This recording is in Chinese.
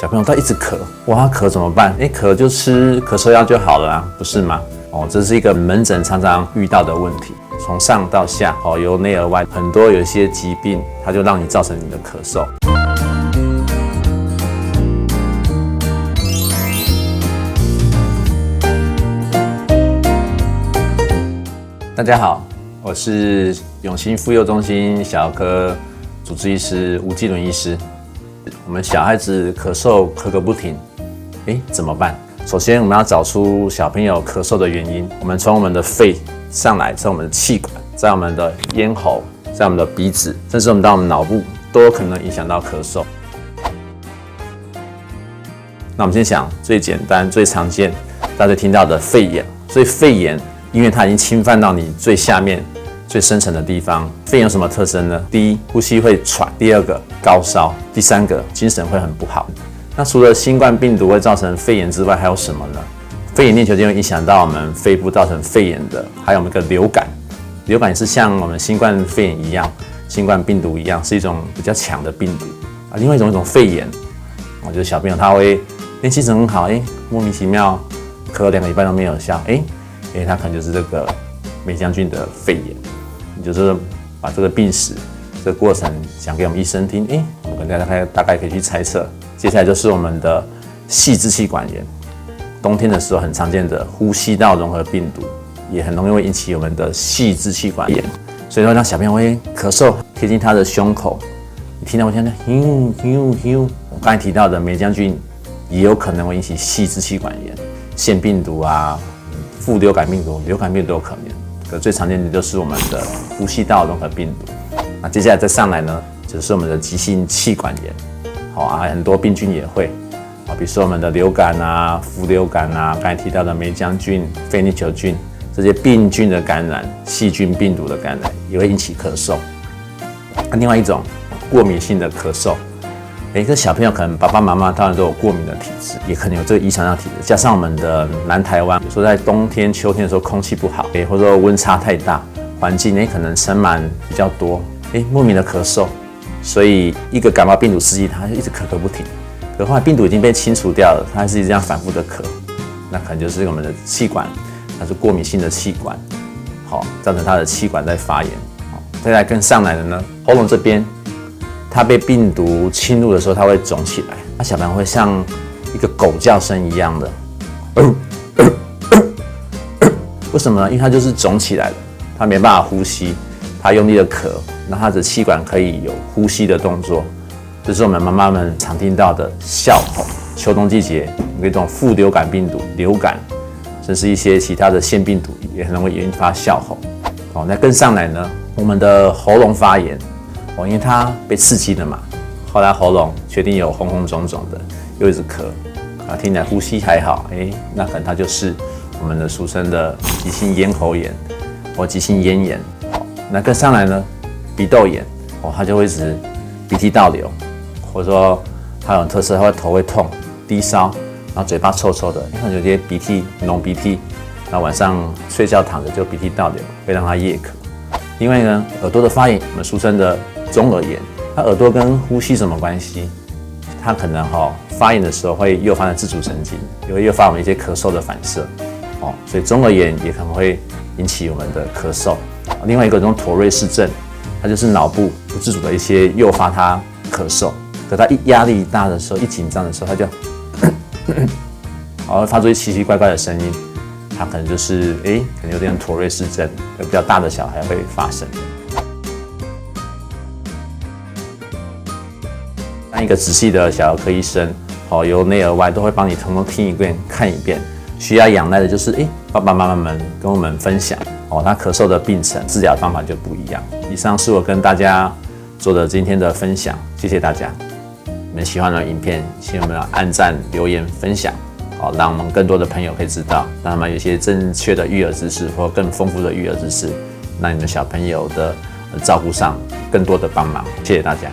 小朋友他一直咳，哇，他咳怎么办？咳就吃咳嗽药就好了啊，不是吗？这是一个门诊常常遇到的问题，从上到下，由内而外，很多有一些疾病，它就让你造成你的咳嗽。大家好，我是永兴妇幼中心小儿科主治医师吴基伦医师。我们小孩子咳嗽咳个不停，怎么办？首先我们要找出小朋友咳嗽的原因。我们从我们的肺上来，在我们的气管，在我们的咽喉，在我们的鼻子，甚至我们到我们脑部，都有可能影响到咳嗽。那我们先想最简单、最常见，大家听到的肺炎。所以肺炎，因为它已经侵犯到你最下面、最深层的地方。肺炎有什么特征呢？第一，呼吸会喘；第二个，高烧；第三个，精神会很不好。那除了新冠病毒会造成肺炎之外，还有什么呢？肺炎链球菌会影响到我们肺部，造成肺炎的，还有我们一个流感。流感也是像我们新冠肺炎一样，新冠病毒一样，是一种比较强的病毒啊。另外一种肺炎，就是小朋友他会精神很好，莫名其妙咳了2个礼拜都没有效，他可能就是这个梅将军的肺炎。你就是把这个病史、这个过程讲给我们医生听，我们大概可以去猜测。接下来就是我们的细支气管炎，冬天的时候很常见的呼吸道融合病毒，也很容易会引起我们的细支气管炎。所以说，让小朋友会咳嗽，贴近他的胸口，你听到我现在我刚才提到的梅将军也有可能会引起细支气管炎，腺病毒啊、副流感病毒、流感病毒都有可能。最常见的就是我们的呼吸道融合病毒。那接下来再上来呢，就是我们的急性气管炎。很多病菌也会，比如说我们的流感啊、副流感啊，刚才提到的梅将军、肺链球菌这些病菌的感染、细菌病毒的感染，也会引起咳嗽。另外一种过敏性的咳嗽，这小朋友可能爸爸妈妈当然都有过敏的体质，也可能有这个遗传上体质，加上我们的南台湾，有时候在冬天、秋天的时候空气不好，或者说温差太大，环境可能尘螨比较多，莫名的咳嗽。所以一个感冒病毒刺激它，就一直咳不停。可后来病毒已经被清除掉了，它还是这样反复的咳，那可能就是我们的气管，它是过敏性的气管，造成它的气管在发炎。再来更上来的呢，喉咙这边，它被病毒侵入的时候，它会肿起来，那小朋友会像一个狗叫声一样的，为什么呢？因为它就是肿起来了，它没办法呼吸，它用力的咳。那它的气管可以有呼吸的动作，这是我们妈妈们常听到的哮吼。秋冬季节有一种副流感病毒、流感，甚至一些其他的腺病毒也很容易引发哮吼。那更上来呢，我们的喉咙发炎，因为它被刺激了嘛，后来喉咙确定有红红肿肿的，又一直咳，听起来呼吸还好，那可能它就是我们的俗称的急性咽喉炎或急性咽炎。那更上来呢，鼻窦炎，它就会一直鼻涕倒流，或者说它有特色，它会头会痛、低烧，然后嘴巴臭臭的，可能有些鼻涕、浓鼻涕，然后晚上睡觉躺着就鼻涕倒流，会让它夜咳。另外呢，耳朵的发炎，我们俗称的中耳炎，它耳朵跟呼吸什么关系？它可能发炎的时候会诱发自主神经，也会诱发我们一些咳嗽的反射，所以中耳炎也可能会引起我们的咳嗽。另外一个叫妥瑞氏症，它就是脑部不自主的一些诱发它咳嗽，可它一压力大的时候，一紧张的时候，它就会发出奇奇怪怪的声音，它可能就是可能有点妥瑞氏症，有比较大的小孩会发生。当一个仔细的小儿科医生，由内而外都会帮你统统听一遍、看一遍。需要仰赖的就是爸爸妈妈们跟我们分享他咳嗽的病程，治疗方法就不一样。以上是我跟大家做的今天的分享，谢谢大家。你们喜欢的影片，请我们按赞、留言、分享，让我们更多的朋友可以知道，让他们有一些正确的育儿知识或更丰富的育儿知识，让你们小朋友的照顾上更多的帮忙。谢谢大家。